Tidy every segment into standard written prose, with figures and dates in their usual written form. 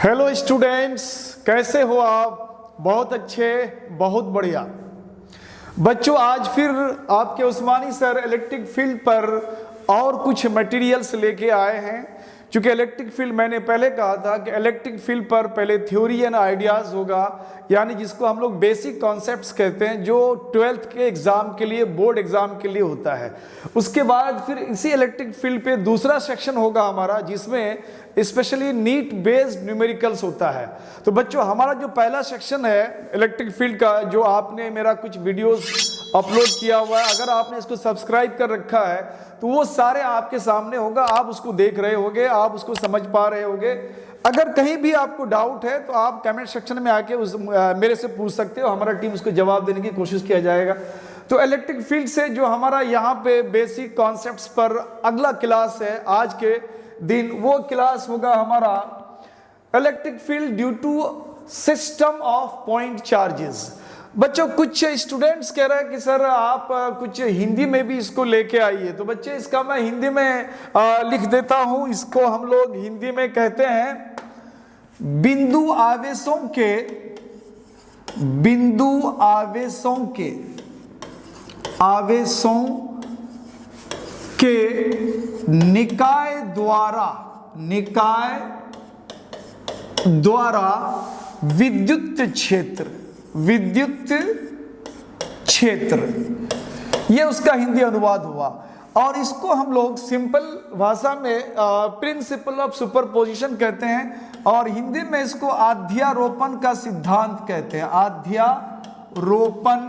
Hello students, कैसे हो आप? बहुत अच्छे, बहुत बढ़िया। बच्चों, आज फिर आपके उस्मानी सर इलेक्ट्रिक फील्ड पर और कुछ मटेरियल्स लेके आए हैं। क्योंकि इलेक्ट्रिक फील्ड, मैंने पहले कहा था कि इलेक्ट्रिक फील्ड पर पहले थ्योरी एंड आइडियाज़ होगा, यानी जिसको हम लोग बेसिक कॉन्सेप्ट्स कहते हैं, जो 12th के एग्ज़ाम के लिए, बोर्ड एग्ज़ाम के लिए होता है। उसके बाद फिर इसी इलेक्ट्रिक फील्ड पे दूसरा सेक्शन होगा हमारा, जिसमें स्पेशली नीट बेस्ड न्यूमेरिकल्स होता है। तो बच्चों, हमारा जो पहला सेक्शन है इलेक्ट्रिक फील्ड का, जो आपने मेरा कुछ वीडियोस अपलोड किया हुआ है, अगर आपने इसको सब्सक्राइब कर रखा है तो वो सारे आपके सामने होगा, आप उसको देख रहे होगे, आप उसको समझ पा रहे होगे। अगर कहीं भी आपको डाउट है तो आप कमेंट सेक्शन में आके मेरे से पूछ सकते हो, हमारा टीम उसको जवाब देने की कोशिश किया जाएगा। तो इलेक्ट्रिक फील्ड से जो हमारा यहाँ पे बेसिक कॉन्सेप्ट्स पर अगला क्लास है आज के दिन, वो क्लास होगा हमारा electric field due to system of point charges. बच्चों, कुछ स्टूडेंट्स कह रहे हैं कि सर आप कुछ हिंदी में भी इसको लेके आइए। तो बच्चे, इसका मैं हिंदी में लिख देता हूं। इसको हम लोग हिंदी में कहते हैं बिंदु आवेशों के निकाय द्वारा विद्युत क्षेत्र, ये उसका हिंदी अनुवाद हुआ। और इसको हम लोग सिंपल भाषा में प्रिंसिपल ऑफ सुपरपोजिशन कहते हैं, और हिंदी में इसको अध्यारोपण का सिद्धांत कहते हैं। अध्यारोपण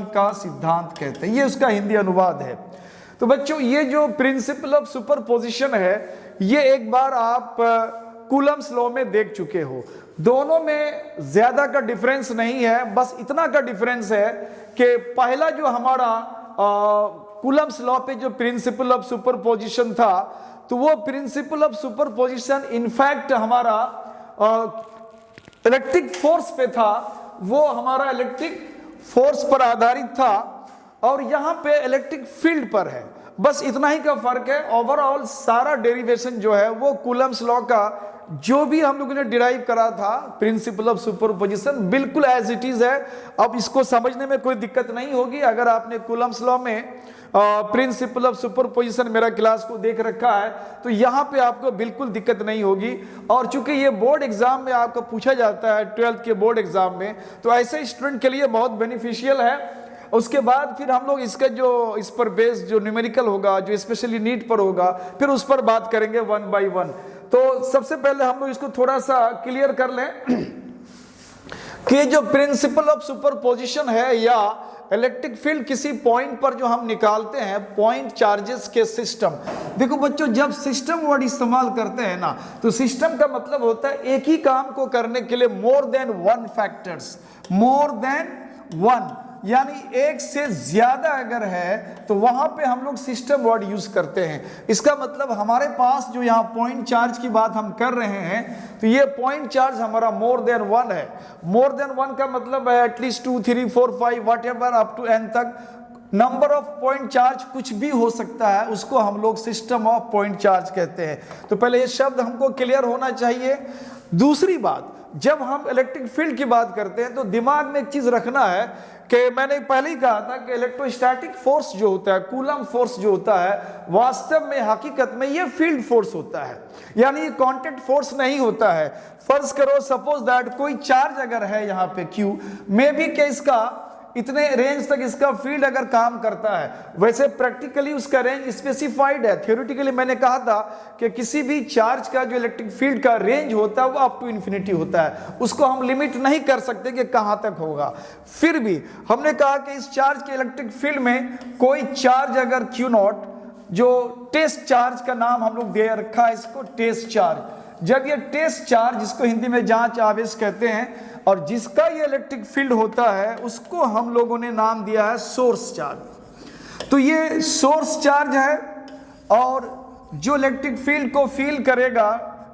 का सिद्धांत कहते हैं, ये उसका हिंदी अनुवाद है। तो बच्चों, ये जो प्रिंसिपल ऑफ सुपरपोजिशन है, ये एक बार आप कूलम्स लॉ में देख चुके हो। दोनों में ज्यादा का डिफरेंस नहीं है, बस इतना का डिफरेंस है कि पहला जो हमारा कूलम्स लॉ पे जो प्रिंसिपल ऑफ सुपरपोजिशन था, तो वो प्रिंसिपल ऑफ सुपरपोजिशन इनफैक्ट हमारा इलेक्ट्रिक फोर्स पे था, वो हमारा इलेक्ट्रिक फोर्स पर आधारित था, और यहां पे इलेक्ट्रिक फील्ड पर है। बस इतना ही का फर्क है। ओवरऑल सारा डेरिवेशन जो है वो कूलम्स लॉ का, जो भी हम लोगों ने डिराइव करा था प्रिंसिपल ऑफ सुपरपोजिशन, बिल्कुल एज इट इज है। अब इसको समझने में कोई दिक्कत नहीं होगी अगर आपने कूलम्स लॉ में प्रिंसिपल ऑफ सुपरपोजिशन मेरा क्लास को देख रखा है, तो यहाँ पे आपको बिल्कुल दिक्कत नहीं होगी। और चूंकि ये बोर्ड एग्जाम में आपको पूछा जाता है 12th के बोर्ड एग्जाम में, तो ऐसे स्टूडेंट के लिए बहुत बेनिफिशियल है। उसके बाद फिर हम लोग इसका जो इस पर बेस्ड जो न्यूमेरिकल होगा, जो स्पेशली नीट पर होगा, फिर उस पर बात करेंगे वन बाय वन। तो सबसे पहले हम लोग इसको थोड़ा सा क्लियर कर लें कि जो प्रिंसिपल ऑफ सुपरपोजिशन है, या इलेक्ट्रिक फील्ड किसी पॉइंट पर जो हम निकालते हैं पॉइंट चार्जेस के सिस्टम। देखो बच्चों, जब सिस्टम वर्ड इस्तेमाल करते हैं ना, तो सिस्टम का मतलब होता है एक ही काम को करने के लिए मोर देन वन फैक्टर्स, मोर देन वन, यानी एक से ज्यादा अगर है तो वहां पे हम लोग सिस्टम वर्ड यूज करते हैं। इसका मतलब हमारे पास जो यहाँ पॉइंट चार्ज की बात हम कर रहे हैं, तो ये पॉइंट चार्ज हमारा मोर देन वन है। मोर देन वन का मतलब है at least 2, 3, 4, 5 whatever up to n तक नंबर ऑफ पॉइंट चार्ज कुछ भी हो सकता है, उसको हम लोग सिस्टम ऑफ पॉइंट चार्ज कहते हैं। तो पहले ये शब्द हमको क्लियर होना चाहिए। दूसरी बात, जब हम इलेक्ट्रिक फील्ड की बात करते हैं तो दिमाग में एक चीज रखना है कि मैंने पहले ही कहा था कि इलेक्ट्रोस्टैटिक फोर्स जो होता है, कूलम फोर्स जो होता है, वास्तव में हकीकत में ये फील्ड फोर्स होता है, यानी ये कांटेक्ट फोर्स नहीं होता है। फर्ज करो, सपोज दैट कोई चार्ज अगर है यहाँ पे Q, मे बी कि इसका इतने रेंज तक इसका फील्ड अगर काम करता है, वैसे प्रैक्टिकली उसका रेंज स्पेसिफाइड है। थ्योरेटिकली मैंने कहा था कि किसी भी चार्ज का जो इलेक्ट्रिक फील्ड का रेंज होता है वो अप टू इन्फिनिटी होता है, उसको हम लिमिट नहीं कर सकते कि कहां तक होगा। फिर भी हमने कहा कि इस चार्ज के इलेक्ट्रिक फील्ड में कोई चार्ज अगर Q0, जो टेस्ट चार्ज का नाम हम लोग दे रखा है इसको, टेस्ट चार्ज, जब ये टेस्ट चार्ज, जिसको हिंदी में जांच आवेश कहते हैं, और जिसका ये इलेक्ट्रिक फील्ड होता है, उसको हम लोगों ने नाम दिया है सोर्स चार्ज। तो ये सोर्स चार्ज है, और जो इलेक्ट्रिक फील्ड को फील करेगा,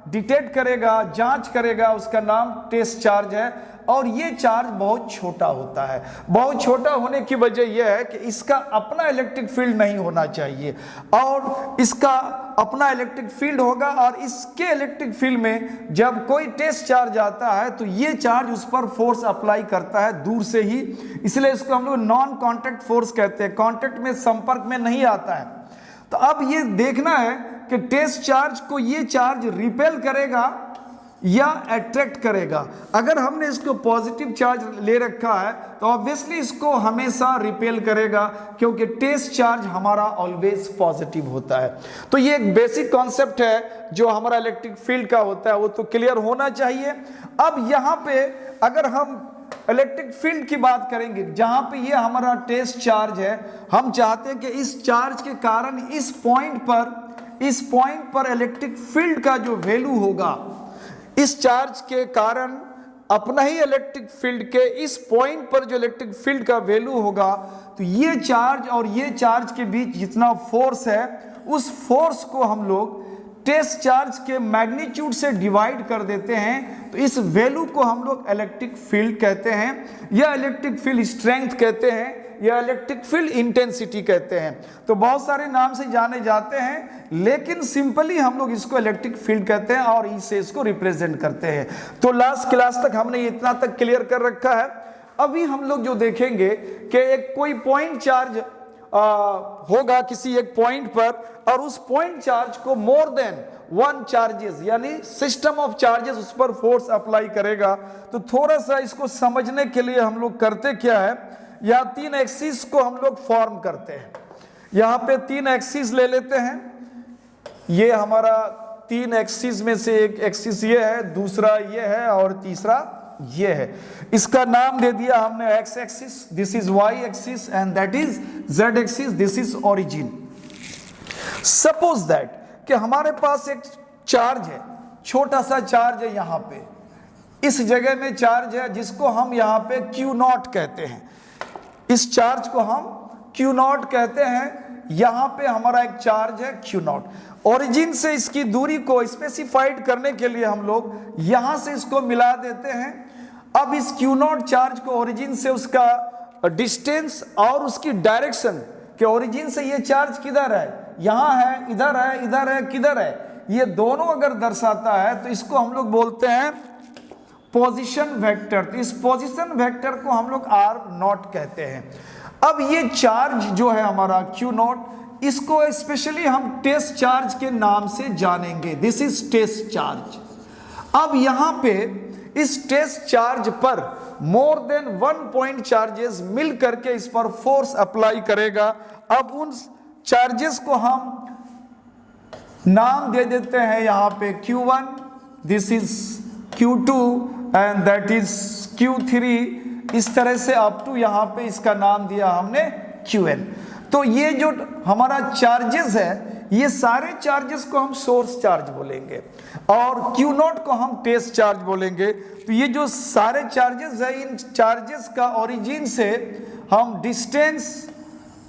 डिटेक्ट करेगा, जांच करेगा, उसका नाम टेस्ट चार्ज है। और ये चार्ज बहुत छोटा होता है। बहुत छोटा होने की वजह यह है कि इसका अपना इलेक्ट्रिक फील्ड नहीं होना चाहिए, और इसका अपना इलेक्ट्रिक फील्ड होगा और इसके इलेक्ट्रिक फील्ड में जब कोई टेस्ट चार्ज आता है तो ये चार्ज उस पर फोर्स अप्लाई करता है दूर से ही, इसलिए इसको हम लोग नॉन कांटेक्ट फोर्स कहते हैं, कांटेक्ट में, संपर्क में नहीं आता है। तो अब ये देखना है कि टेस्ट चार्ज को ये चार्ज रिपेल करेगा या अट्रैक्ट करेगा। अगर हमने इसको पॉजिटिव चार्ज ले रखा है तो ऑब्वियसली इसको हमेशा रिपेल करेगा, क्योंकि टेस्ट चार्ज हमारा ऑलवेज पॉजिटिव होता है। तो ये एक बेसिक कॉन्सेप्ट है जो हमारा इलेक्ट्रिक फील्ड का होता है, वो तो क्लियर होना चाहिए। अब यहाँ पे अगर हम इलेक्ट्रिक फील्ड की बात करेंगे, जहां पे ये हमारा टेस्ट चार्ज है, हम चाहते हैं कि इस चार्ज के कारण इस पॉइंट पर इलेक्ट्रिक फील्ड का जो वैल्यू होगा, इस चार्ज के कारण अपना ही इलेक्ट्रिक फील्ड के इस पॉइंट पर जो इलेक्ट्रिक फील्ड का वैल्यू होगा, तो ये चार्ज और ये चार्ज के बीच जितना फोर्स है, उस फोर्स को हम लोग टेस्ट चार्ज के मैग्नीट्यूड से डिवाइड कर देते हैं। तो इस वैल्यू को हम लोग इलेक्ट्रिक फील्ड कहते हैं, या इलेक्ट्रिक फील्ड स्ट्रेंथ कहते हैं, या इलेक्ट्रिक फील्ड इंटेंसिटी कहते हैं। तो बहुत सारे नाम से जाने जाते हैं, लेकिन सिंपली हम लोग इसको इलेक्ट्रिक फील्ड कहते हैं और इसे इसको रिप्रेजेंट करते हैं। तो लास्ट क्लास तक हमने इतना तक क्लियर कर रखा है। अभी हम लोग जो देखेंगे कि एक कोई पॉइंट चार्ज होगा किसी एक पॉइंट पर, और उस पॉइंट चार्ज को मोर देन वन चार्जेस यानी सिस्टम ऑफ चार्जेस उस पर फोर्स अप्लाई करेगा। तो थोड़ा सा इसको समझने के लिए हम लोग करते क्या है, या तीन एक्सिस को हम लोग फॉर्म करते हैं। यहाँ पे तीन एक्सिस ले लेते हैं, ये हमारा तीन एक्सिस में से एक एक्सिस ये है, दूसरा ये है और तीसरा ये है। इसका नाम दे दिया हमने X axis, this is Y axis and that is Z axis, this is origin. Suppose that कि हमारे पास एक चार्ज है, छोटा सा चार्ज है, यहाँ पे इस जगह में चार्ज है जिसको हम यहाँ पे क्यू नॉट कहते हैं। इस चार्ज को हम क्यू नॉट कहते हैं। यहाँ पे हमारा एक चार्ज है क्यू नॉट। ओरिजिन से इसकी दूरी को स्पेसिफाइड करने के लिए हम लोग यहाँ से इसको मिला देते हैं। अब इस क्यू नॉट चार्ज को ओरिजिन से उसका डिस्टेंस और उसकी डायरेक्शन, कि ओरिजिन से ये चार्ज किधर है, यहाँ है, इधर है, इधर है, किधर है, ये दोनों अगर दर्शाता है तो इसको हम लोग बोलते हैं पोजीशन वेक्टर। तो इस पोजीशन वेक्टर को हम लोग आर नॉट कहते हैं। अब ये चार्ज जो है हमारा क्यू नॉट, इसको स्पेशली हम टेस्ट चार्ज के नाम से जानेंगे, दिस इज टेस्ट चार्ज। अब यहाँ पे इस टेस्ट चार्ज पर more than one point charges मिल करके इस पर फोर्स अप्लाई करेगा। अब उन चार्जेस को हम नाम दे देते हैं यहाँ पे Q1, this is Q2 and that is Q3। इस तरह से अप टू यहाँ पे इसका नाम दिया हमने Qn। तो ये जो हमारा चार्जेस है, ये सारे चार्जेस को हम सोर्स चार्ज बोलेंगे और Q नॉट को हम टेस्ट चार्ज बोलेंगे। तो ये जो सारे चार्जेस है, इन चार्जेस का ओरिजिन से हम डिस्टेंस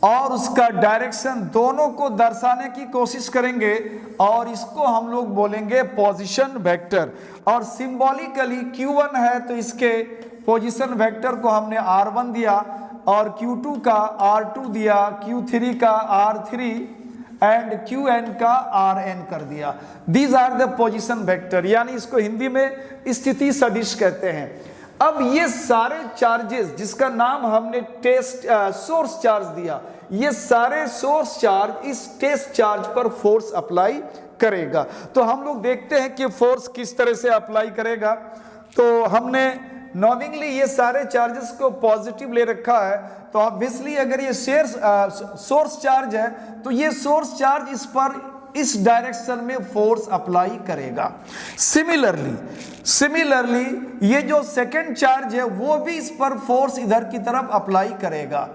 और उसका डायरेक्शन दोनों को दर्शाने की कोशिश करेंगे और इसको हम लोग बोलेंगे पोजीशन वेक्टर। और सिंबॉलिकली Q1 है तो इसके पोजीशन वेक्टर को हमने R1 दिया, और Q2 का R2 दिया, Q3 का R3 एंड Qn का Rn कर दिया। These are the position vector, यानी इसको हिंदी में स्थिति सदिश कहते हैं। अब ये सारे चार्जेस जिसका नाम हमने टेस्ट सोर्स चार्ज दिया, ये सारे सोर्स चार्ज इस टेस्ट चार्ज पर फोर्स अप्लाई करेगा। तो हम लोग देखते हैं कि फोर्स किस तरह से अप्लाई करेगा। तो हमने नॉविंगली ये सारे चार्जेस को पॉजिटिव ले रखा है, तो ऑब्वियसली अगर ये सोर्स चार्ज है तो ये सोर्स चार्ज इस पर इस डायरेक्शन में फोर्स अप्लाई करेगा। सिमिलरली ये जो सेकंड चार्ज है वो भी इस पर फोर्स इधर की तरफ अप्लाई करेगा।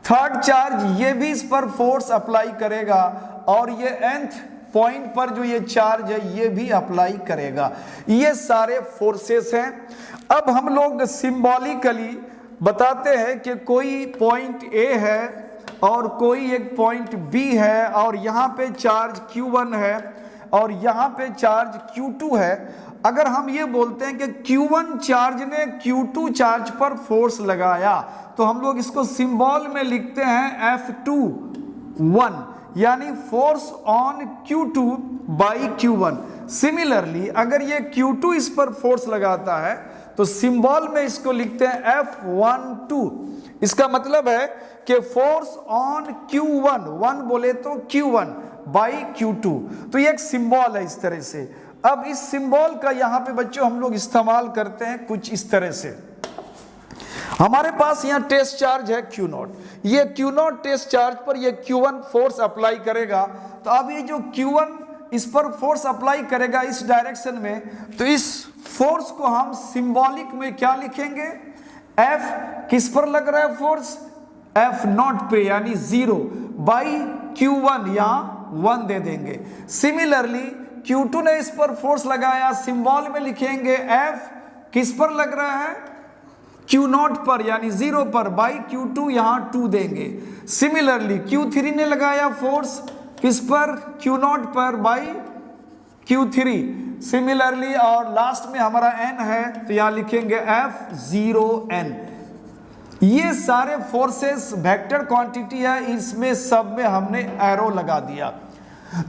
थर्ड चार्ज ये भी इस पर फोर्स अप्लाई करेगा, और ये nth पॉइंट पर जो ये चार्ज है ये भी अप्लाई करेगा। ये सारे फोर्सेस हैं। अब हम लोग सिंबॉलिकली बताते हैं कि कोई पॉइंट A है और कोई एक पॉइंट B है, और यहाँ पे चार्ज Q1 है और यहाँ पे चार्ज Q2 है। अगर हम ये बोलते हैं कि Q1 चार्ज ने Q2 चार्ज पर फोर्स लगाया, तो हम लोग इसको सिंबल में लिखते हैं F21, यानी force on Q2 by Q1। Similarly अगर ये Q2 इस पर फोर्स लगाता है तो सिंबल में इसको लिखते हैं F12। इसका मतलब है कि फोर्स ऑन Q1, 1 बोले तो Q1 बाई Q2, तो ये एक सिंबल है इस तरह से। अब इस सिंबल का यहाँ पे बच्चों हम लोग इस्तेमाल करते हैं कुछ इस तरह से। हमारे पास यहाँ टेस्ट चार्ज है Q0, ये Q0 टेस्ट चार्ज पर ये Q1 फोर्स अप्लाई करेगा, तो अब ये जो Q1 इस पर फोर्स अप्लाई करेगा इस डायरेक्शन में, तो इस फोर्स को हम सिंबॉलिक में क्या लिखेंगे, F किस पर लग रहा है फोर्स, F0 पे यानी 0 बाई Q1, यहाँ 1 दे देंगे। सिमिलरली Q2 ने इस पर फोर्स लगाया, सिंबल में लिखेंगे F किस पर लग रहा है, Q0 पर यानी 0 पर, बाई Q2 यहाँ 2 देंगे। सिमिलरली Q3 ने लगाया फोर्स किस पर, Q0 पर, बाई Q3। सिमिलरली और लास्ट में हमारा N है तो यहाँ लिखेंगे F0N। ये सारे फोर्सेस वेक्टर क्वांटिटी है, इसमें सब में हमने एरो लगा दिया।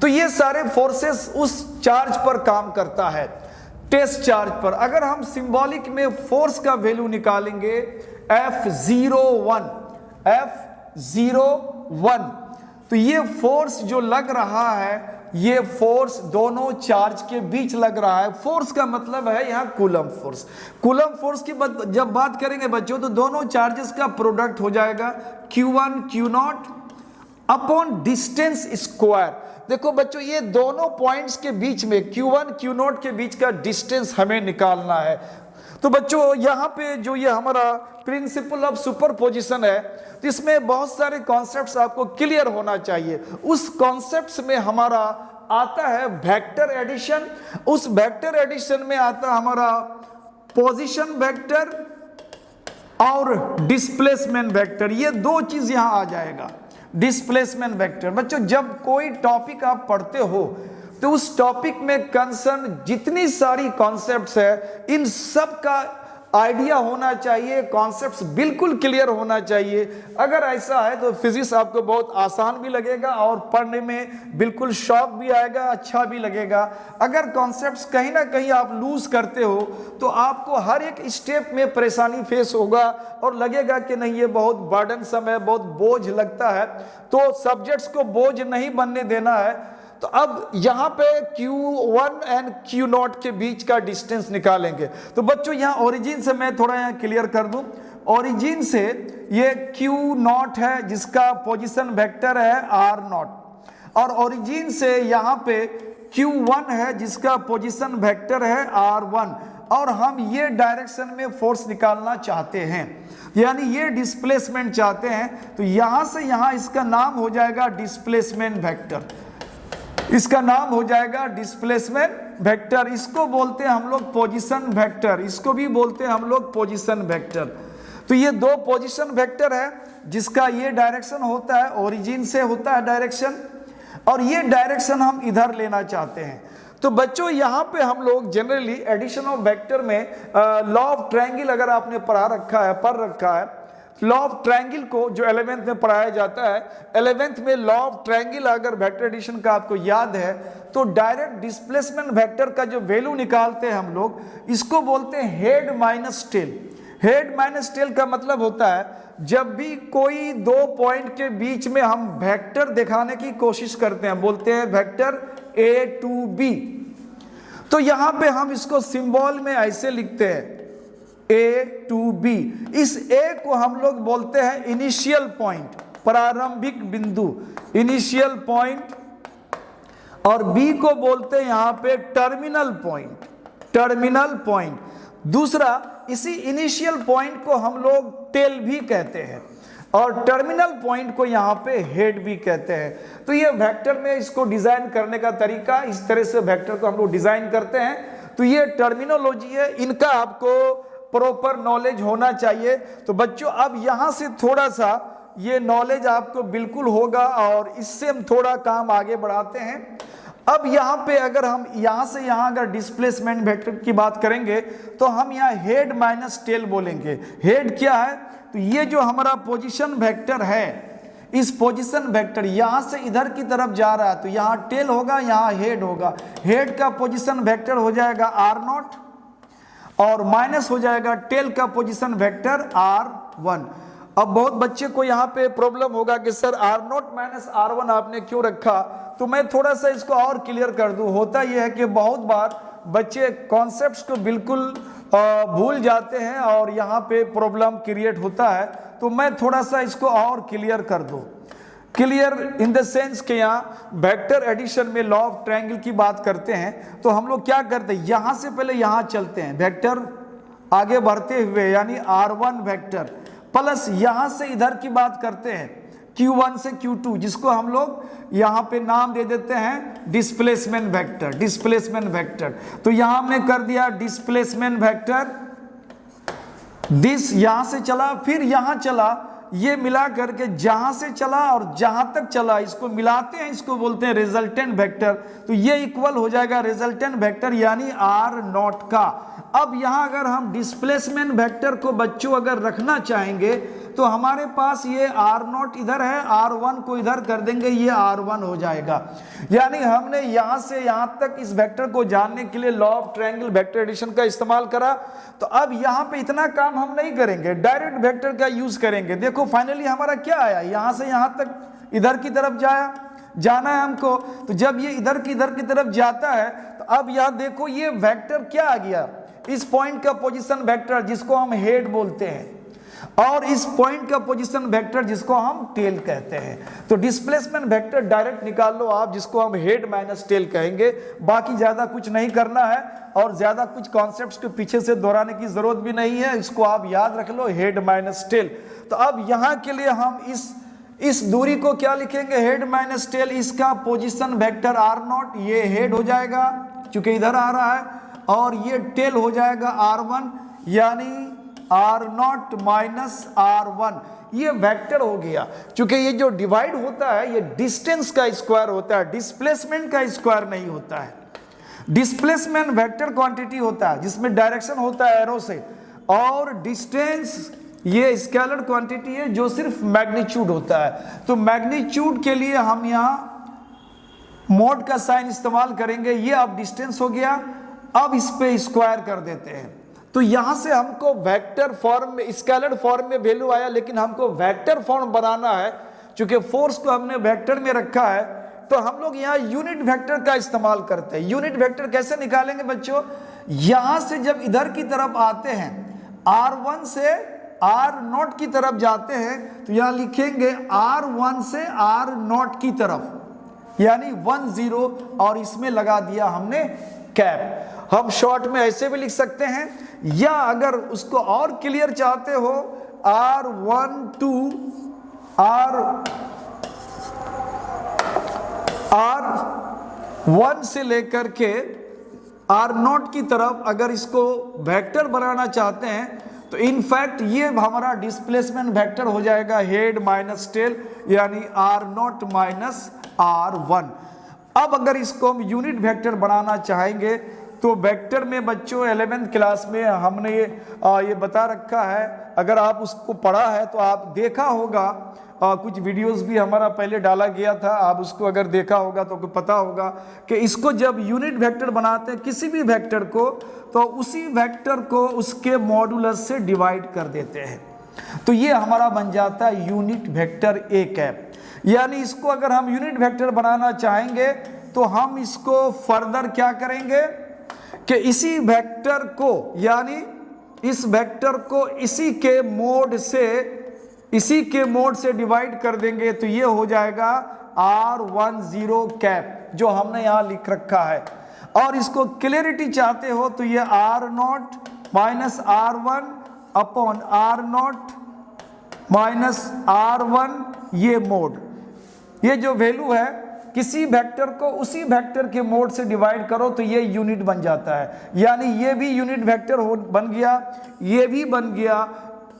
तो ये सारे फोर्सेस उस चार्ज पर काम करता है, टेस्ट चार्ज पर। अगर हम सिंबॉलिक में फोर्स का वैल्यू निकालेंगे F01, तो ये फोर्स जो लग रहा है, ये फोर्स दोनों चार्ज के बीच लग रहा है। फोर्स का मतलब है यहाँ कूलम फोर्स। कूलम फोर्स की जब बात करेंगे बच्चों, तो दोनों चार्जेस का प्रोडक्ट हो जाएगा Q1 Q0 upon distance square. देखो बच्चों, ये दोनों पॉइंट्स के बीच में Q1 Q0 के बीच का डिस्टेंस हमें निकालना है। तो बच्चों यहाँ पे जो ये हमारा प्रिंसिपल ऑफ सुपरपोजिशन है, तो इसमें बहुत सारे कॉन्सेप्ट्स आपको क्लियर होना चाहिए। उस कॉन्सेप्ट्स में हमारा आता है वेक्टर एडिशन, उस वेक्टर एडिशन में आता है हमारा पोजीशन वेक्टर और डिस्प्लेसमेंट वेक्टर। ये दो चीज यहाँ आ जाएगा, डिस्प्लेसमेंट वेक्टर। बच्चों जब कोई टॉपिक आप पढ़ते हो तो उस टॉपिक में कंसर्न जितनी सारी कॉन्सेप्ट्स है, इन सब का आइडिया होना चाहिए, कॉन्सेप्ट्स बिल्कुल क्लियर होना चाहिए। अगर ऐसा है तो फिजिक्स आपको बहुत आसान भी लगेगा और पढ़ने में बिल्कुल शौक भी आएगा, अच्छा भी लगेगा। अगर कॉन्सेप्ट्स कहीं ना कहीं आप लूज करते हो तो आपको हर एक स्टेप में परेशानी फेस होगा और लगेगा कि नहीं ये बहुत बर्डनसम है, बहुत बोझ लगता है। तो सब्जेक्ट्स को बोझ नहीं बनने देना है। तो अब यहाँ पे Q1 एंड Q0 के बीच का डिस्टेंस निकालेंगे। तो बच्चों यहाँ ओरिजिन से मैं थोड़ा यहाँ क्लियर कर दूं। ओरिजिन से ये Q0 है जिसका पोजीशन वेक्टर है R0, और ओरिजिन से यहाँ पे Q1 है जिसका पोजीशन वेक्टर है R1, और हम ये डायरेक्शन में फोर्स निकालना चाहते हैं, यानी ये डिस्प्लेसमेंट चाहते हैं। तो यहाँ से यहाँ इसका नाम हो जाएगा डिस्प्लेसमेंट वेक्टर, इसका नाम हो जाएगा डिस्प्लेसमेंट वेक्टर। इसको बोलते हैं हम लोग पोजीशन वेक्टर, इसको भी बोलते हैं हम लोग पोजीशन वेक्टर। तो ये दो पोजीशन वेक्टर है जिसका ये डायरेक्शन होता है, ओरिजिन से होता है डायरेक्शन, और ये डायरेक्शन हम इधर लेना चाहते हैं। तो बच्चों यहाँ पे हम लोग जनरली एडिशन ऑफ वेक्टर में लॉ ऑफ ट्रायंगल अगर आपने पढ़ रखा है, लॉ ऑफ ट्रायंगल को जो 11th में पढ़ाया जाता है, 11th में लॉ ऑफ ट्रायंगल अगर वेक्टर एडिशन का आपको याद है तो डायरेक्ट डिस्प्लेसमेंट वेक्टर का जो वैल्यू निकालते हैं हम लोग, इसको बोलते हैं head minus tell. Head minus tell का मतलब होता है जब भी कोई दो पॉइंट के बीच में हम वेक्टर दिखाने की कोशिश करते हैं, बोलते हैं वेक्टर A to B। तो यहां पे हम इसको सिंबल में ऐसे लिखते हैं A to B। इस A को हम लोग बोलते हैं इनिशियल पॉइंट, प्रारंभिक बिंदु, इनिशियल पॉइंट, और B को बोलते हैं यहां पे टर्मिनल पॉइंट, टर्मिनल पॉइंट। दूसरा, इसी इनिशियल पॉइंट को हम लोग टेल भी कहते हैं, और टर्मिनल पॉइंट को यहाँ पे हेड भी कहते हैं। तो ये वेक्टर में इसको डिजाइन करने का तरीका, इस तरह से वेक्टर को हम लोग डिजाइन करते हैं। तो ये टर्मिनोलॉजी है, इनका आपको प्रॉपर नॉलेज होना चाहिए। तो बच्चों अब यहाँ से थोड़ा सा ये नॉलेज आपको बिल्कुल होगा, और इससे हम थोड़ा काम आगे बढ़ाते हैं। अब यहाँ पे अगर हम यहाँ से यहाँ अगर डिस्प्लेसमेंट वेक्टर की बात करेंगे तो हम यहाँ हेड माइनस टेल बोलेंगे। हेड क्या है, तो ये जो हमारा पोजीशन वेक्टर है, इस पोजीशन वेक्टर यहाँ से इधर की तरफ जा रहा है तो यहाँ टेल होगा, यहाँ हेड होगा। हेड का पोजीशन वेक्टर हो जाएगा r0 और माइनस हो जाएगा टेल का पोजीशन वेक्टर r1। अब बहुत बच्चे को यहाँ पे प्रॉब्लम होगा कि सर r0 माइनस r1 आपने क्यों रखा, तो मैं थोड़ा सा इसको और क्लियर कर दूं। होता यह है कि बहुत बार बच्चे कॉन्सेप्ट्स को बिल्कुल भूल जाते हैं और यहाँ पे प्रॉब्लम क्रिएट होता है, तो मैं थोड़ा सा इसको और क्लियर कर दूं। क्लियर इन द सेंस कि यहाँ वेक्टर एडिशन में लॉ ऑफ ट्रायंगल की बात करते हैं तो हम लोग क्या करते हैं, यहाँ से पहले यहाँ चलते हैं, वेक्टर आगे बढ़ते हुए यानी r1 वेक्टर प्लस यहाँ से इधर की बात करते हैं q1 से q2, जिसको हम लोग यहाँ पे नाम दे देते हैं डिस्प्लेसमेंट वेक्टर। डिस्प्लेसमेंट वेक्टर तो यहाँ हमने कर दिया डिस्प्लेसमेंट वेक्टर, दिस यहाँ से चला फिर यहाँ चला, ये मिला करके जहां से चला और जहां तक चला इसको मिलाते हैं, इसको बोलते हैं रिजल्टेंट वेक्टर। तो ये इक्वल हो जाएगा रिजल्टेंट वेक्टर यानी r0 का। अब यहां अगर हम डिस्प्लेसमेंट वेक्टर को बच्चों अगर रखना चाहेंगे तो हमारे पास ये r0 इधर है, r1 को इधर कर देंगे, ये r1 हो जाएगा। यानी हमने यहां से यहां तक इस वेक्टर को जानने के लिए law of triangle vector addition का इस्तेमाल करा। तो अब यहां पे इतना काम हम नहीं करेंगे, डायरेक्ट वेक्टर का यूज करेंगे। देखो फाइनली हमारा क्या आया, यहां से यहां तक इधर की तरफ जाना है हमको। तो जब ये इधर की तरफ जाता है तो अब यहां देखो ये वेक्टर क्या आ गया, इस पॉइंट का पोजीशन वेक्टर जिसको हम हेड बोलते हैं और इस पॉइंट का पोजीशन वेक्टर जिसको हम टेल कहते हैं। तो डिस्प्लेसमेंट वेक्टर डायरेक्ट निकाल लो आप, जिसको हम हेड माइनस टेल कहेंगे। बाकी ज्यादा कुछ नहीं करना है और ज्यादा कुछ कॉन्सेप्ट्स के पीछे से दोहराने की जरूरत भी नहीं है, इसको आप याद रख लो, हेड माइनस टेल। तो अब यहां के लिए हम इस दूरी को क्या लिखेंगे, हेड माइनस टेल, इसका पोजीशन वेक्टर r0, ये हेड हो जाएगा क्योंकि इधर आ रहा है, और ये टेल हो जाएगा r1 यानी r0 माइनस r1। ये वेक्टर हो गया। क्योंकि ये जो डिवाइड होता है ये डिस्टेंस का स्क्वायर होता है, डिस्प्लेसमेंट का स्क्वायर नहीं होता है। डिस्प्लेसमेंट वेक्टर क्वांटिटी होता है जिसमें डायरेक्शन होता है एरो से, और डिस्टेंस ये स्केलर क्वांटिटी है जो सिर्फ मैग्नीट्यूड होता है। तो मैग्नीट्यूड के लिए हम यहाँ मोड का साइन इस्तेमाल करेंगे। ये अब डिस्टेंस हो गया, अब इस पे स्क्वायर कर देते हैं। तो यहां से हमको वेक्टर फॉर्म में, स्केलर फॉर्म में वैल्यू आया, लेकिन हमको वेक्टर फॉर्म बनाना है। क्योंकि फोर्स को हमने वेक्टर में रखा है तो हम लोग यहाँ यूनिट वेक्टर का इस्तेमाल करते हैं। यूनिट वेक्टर कैसे निकालेंगे बच्चों, यहां से जब इधर की तरफ आते हैं, r1 से r0 की तरफ जाते हैं, तो यहां लिखेंगे r1 से r0 की तरफ यानी 1 0, और इसमें लगा दिया हमने कैप। हम शॉर्ट में ऐसे भी लिख सकते हैं, या अगर उसको और क्लियर चाहते हो r1 to r1 से लेकर के r0 की तरफ अगर इसको वेक्टर बनाना चाहते हैं तो इनफैक्ट ये हमारा डिस्प्लेसमेंट वेक्टर हो जाएगा हेड माइनस टेल यानी r0 माइनस r1। अब अगर इसको हम यूनिट वेक्टर बनाना चाहेंगे तो वेक्टर में बच्चों 11th क्लास में हमने ये बता रखा है। अगर आप उसको पढ़ा है तो आप देखा होगा, कुछ वीडियोस भी हमारा पहले डाला गया था, आप उसको अगर देखा होगा तो आपको पता होगा कि इसको जब यूनिट वेक्टर बनाते हैं किसी भी वेक्टर को, तो उसी वेक्टर को उसके मॉडुलस से डिवाइड कर देते हैं। तो ये हमारा बन जाता है यूनिट वेक्टर ए कैप। यानी इसको अगर हम यूनिट वेक्टर बनाना चाहेंगे तो हम इसको फर्दर क्या करेंगे कि इसी वेक्टर को, यानी इस वेक्टर को इसी के मोड से डिवाइड कर देंगे। तो ये हो जाएगा r10 कैप जो हमने यहां लिख रखा है। और इसको क्लियरिटी चाहते हो तो ये r0 minus r1 upon r0 minus r1, ये मोड, ये जो वैल्यू है किसी वेक्टर को उसी वेक्टर के मोड से डिवाइड करो तो ये यूनिट बन जाता है। यानी ये भी यूनिट वेक्टर बन गया, ये भी बन गया।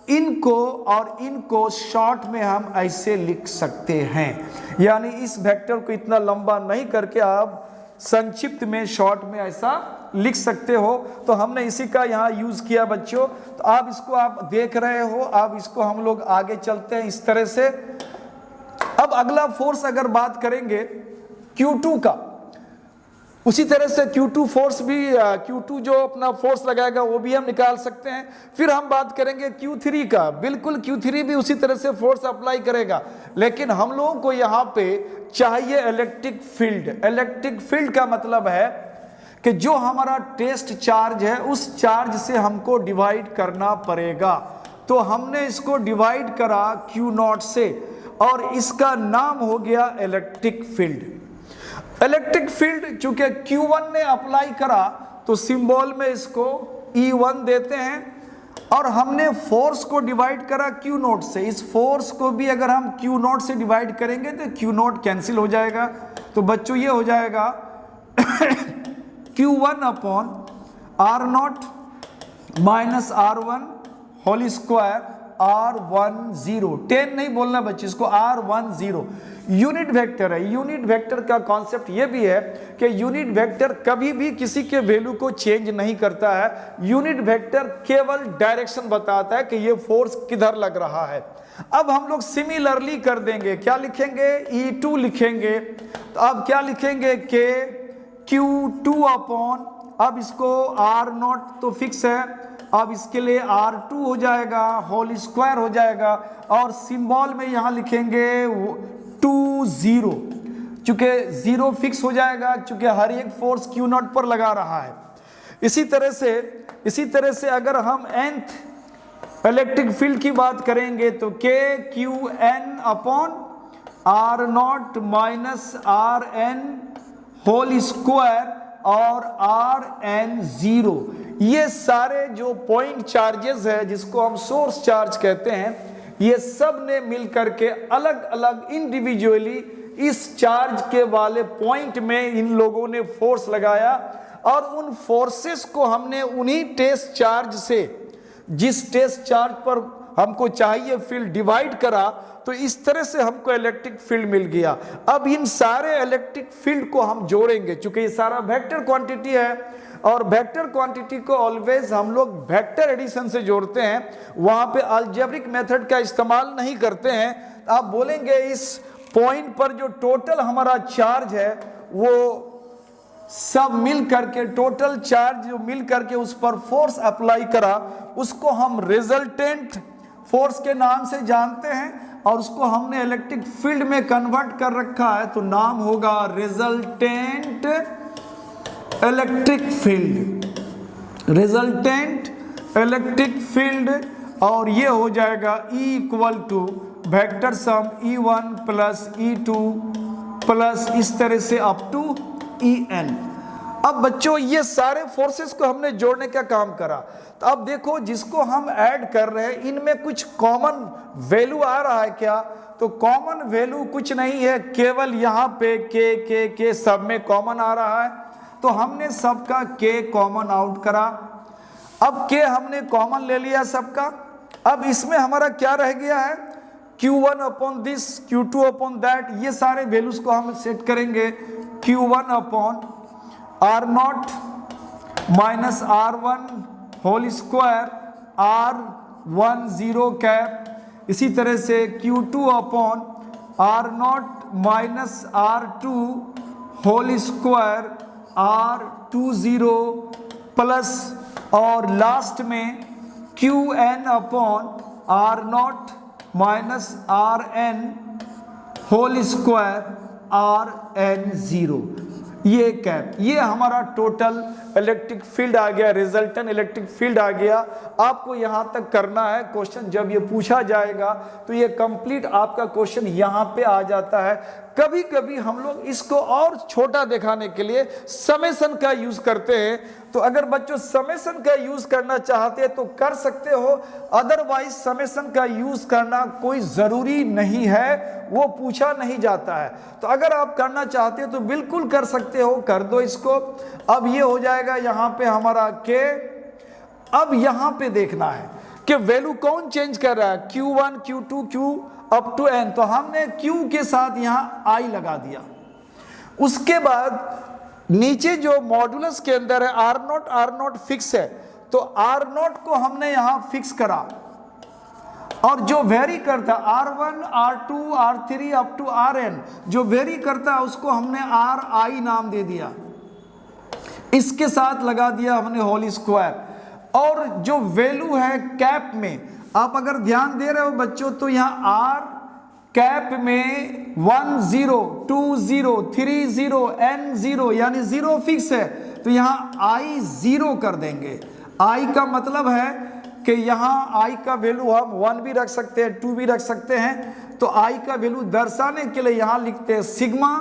इनको और इनको शॉर्ट में हम ऐसे लिख सकते हैं। यानी इस वेक्टर को इतना लंबा नहीं करके आप संक्षिप्त में, शॉर्ट में ऐसा लिख सकते हो। तो हमने इसी का यहाँ यूज किया बच्चों। तो आप इसको आप देख रहे हो, आप इसको हम लोग आगे चलते हैं इस तरह से। अब अगला फोर्स अगर बात करेंगे Q2 का, उसी तरह से Q2 फोर्स भी, Q2 जो अपना फोर्स लगाएगा वो भी हम निकाल सकते हैं। फिर हम बात करेंगे Q3 का, बिल्कुल Q3 भी उसी तरह से फोर्स अप्लाई करेगा, लेकिन हम लोगों को यहाँ पे चाहिए इलेक्ट्रिक फील्ड। इलेक्ट्रिक फील्ड का मतलब है कि जो हमारा टेस्ट चार्ज है उस चार्ज से हमको डिवाइड करना पड़ेगा। तो हमने इसको डिवाइड करा Q0 से और इसका नाम हो गया इलेक्ट्रिक फील्ड। इलेक्ट्रिक फील्ड चूंकि Q1 ने अप्लाई करा तो सिंबल में इसको E1 देते हैं, और हमने फोर्स को डिवाइड करा Q0 से। इस फोर्स को भी अगर हम Q0 से डिवाइड करेंगे तो Q0 कैंसिल हो जाएगा। तो बच्चों ये हो जाएगा Q1 upon R0 minus R1 whole square R10। 10 नहीं बोलना बच्चे, इसको R10 यूनिट वेक्टर है। यूनिट वेक्टर का कॉन्सेप्ट ये भी है कि यूनिट वेक्टर कभी भी किसी के वैल्यू को चेंज नहीं करता है। यूनिट वेक्टर केवल डायरेक्शन बताता है कि ये फोर्स किधर लग रहा है। अब हम लोग सिमिलरली कर देंगे, क्या लिखेंगे, E2 लिखेंगे। तो अब क्या लिखेंगे के Q2 अपॉन, अब इसको R0 तो फिक्स है, अब इसके लिए R2 हो जाएगा, होल स्क्वायर हो जाएगा, और सिंबल में यहां लिखेंगे 20, चूंकि 0 फिक्स हो जाएगा क्योंकि हर एक फोर्स Q0 पर लगा रहा है। इसी तरह से अगर हम nth इलेक्ट्रिक फील्ड की बात करेंगे तो KQN upon R0 minus RN whole square और RN0। ये सारे जो पॉइंट चार्जेस है जिसको हम सोर्स चार्ज कहते हैं, ये सब ने मिलकर के अलग अलग इंडिविजुअली इस चार्ज के वाले पॉइंट में इन लोगों ने फोर्स लगाया, और उन फोर्सेस को हमने उन्हीं टेस्ट चार्ज से, जिस टेस्ट चार्ज पर हमको चाहिए फील्ड, डिवाइड करा। तो इस तरह से हमको इलेक्ट्रिक फील्ड मिल गया। अब इन सारे इलेक्ट्रिक फील्ड को हम जोड़ेंगे, क्योंकि ये सारा वेक्टर क्वांटिटी है, और वेक्टर क्वांटिटी को ऑलवेज हम लोग वेक्टर एडिशन से जोड़ते हैं, वहां पे अलजेब्रिक मेथड का इस्तेमाल नहीं करते हैं। आप बोलेंगे इस पॉइंट पर जो टोटल हमारा चार्ज है वो सब मिल करके, टोटल चार्ज जो मिल करके उस पर फोर्स अप्लाई करा, उसको हम रिजल्टेंट फोर्स के नाम से जानते हैं, और उसको हमने इलेक्ट्रिक फील्ड में कन्वर्ट कर रखा है, तो नाम होगा resultant electric field. Resultant electric field, और ये हो जाएगा E equal to vector sum E1 plus E2 plus इस तरह से अप टू En। अब बच्चों ये सारे फोर्सेस को हमने जोड़ने का काम करा। तो अब देखो जिसको हम ऐड कर रहे हैं इनमें कुछ कॉमन वैल्यू आ रहा है क्या? तो कॉमन वैल्यू कुछ नहीं है, केवल यहाँ पे के सब में कॉमन आ रहा है। तो हमने सबका के कॉमन आउट करा। अब के हमने कॉमन ले लिया सबका। अब इसमें हमारा क्या रह गया है, Q1 upon this, Q2 upon that, ये सारे वैल्यूज को हम सेट करेंगे। Q1 upon R0 minus R1 whole square R10 cap. इसी तरह से Q2 upon R0 minus R2 whole square R20 plus, और लास्ट में Qn upon R0 minus Rn whole square Rn0। ये कैप, ये हमारा टोटल इलेक्ट्रिक फील्ड आ गया, resultant electric field आ गया। आपको यहां तक करना है। क्वेश्चन जब ये पूछा जाएगा तो ये कंप्लीट आपका क्वेश्चन यहां पे आ जाता है। कभी कभी हम लोग इसको और छोटा दिखाने के लिए समेशन का यूज करते हैं। तो अगर बच्चों समेशन का यूज करना चाहते हैं तो कर सकते हो, अदरवाइज समेशन का यूज करना कोई जरूरी नहीं है, वो पूछा नहीं जाता है। तो अगर आप करना चाहते हो तो बिल्कुल कर सकते हो, कर दो इसको। अब ये हो जाएगा यहाँ पे हमारा के। अब यहाँ पे देखना है कि वैल्यू कौन चेंज कर रहा है, Q1 Q2 Q up to n। तो हमने Q के साथ यहाँ I लगा दिया। उसके बाद नीचे जो मॉडुलस के अंदर है आर नोट फिक्स है, तो आर नोट को हमने यहां फिक्स करा, और जो वेरी करता R1 R2 R3 up to Rn जो वेरी करता है उसको हमने Ri नाम दे दिया, इसके साथ लगा दिया हमने होल स्क्वायर। और जो वैल्यू है कैप में, आप अगर ध्यान दे रहे हो बच्चों तो यहाँ R कैप में 1 0 2 0 3 0 n 0 यानी 0 फिक्स है, तो यहाँ I 0 कर देंगे। I का मतलब है कि यहाँ I का वैल्यू हम 1 भी रख सकते हैं, 2 भी रख सकते हैं, तो I का वैल्यू दर्शाने के लिए यहाँ लिखते हैं सिग्मा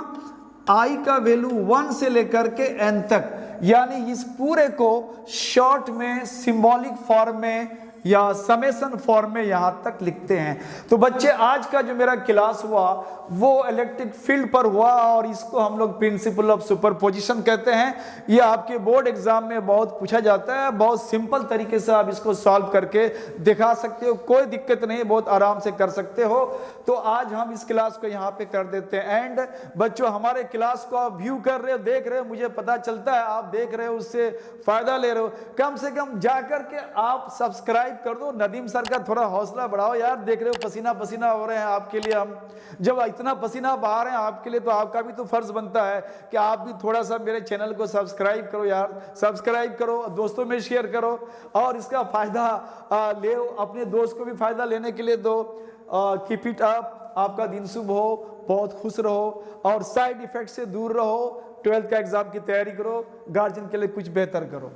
I का वैल्यू 1 से लेकर के n तक, यानी इस पूरे को शॉर्ट में सिंबॉलिक फॉर्म में या समेशन फॉर्म में यहां तक लिखते हैं। तो बच्चे आज का जो मेरा क्लास हुआ वो इलेक्ट्रिक फील्ड पर हुआ, और इसको हम लोग प्रिंसिपल ऑफ सुपरपोजिशन कहते हैं। ये आपके बोर्ड एग्जाम में बहुत पूछा जाता है, बहुत सिंपल तरीके से आप इसको सॉल्व करके दिखा सकते हो, कोई दिक्कत नहीं, बहुत आराम से कर सकते हो। तो आज हम इस क्लास को यहाँ पे कर देते हैं एंड। बच्चों हमारे क्लास को आप व्यू कर रहे हो, देख रहे हो, मुझे पता चलता है आप देख रहे हो, उससे फायदा ले रहे हो, कम से कम जाकर के आप सब्सक्राइब कर दो। नदीम सर का थोड़ा हौसला बढ़ाओ यार, देख रहे हो पसीना पसीना हो रहे हैं आपके लिए, हम जब इतना पसीना बहा रहे हैं आपके लिए, तो आपका भी तो फर्ज बनता है कि आप भी थोड़ा सा मेरे चैनल को सब्सक्राइब करो यार, सब्सक्राइब करो, दोस्तों में शेयर करो, और इसका फायदा ले, अपने दोस्त को भी फायदा लेने के लिए दो। कीप इट अप, आपका दिन शुभ हो, बहुत खुश रहो, और साइड इफेक्ट से दूर रहो, 12th का एग्जाम की तैयारी करो, गार्जियन के लिए कुछ बेहतर करो।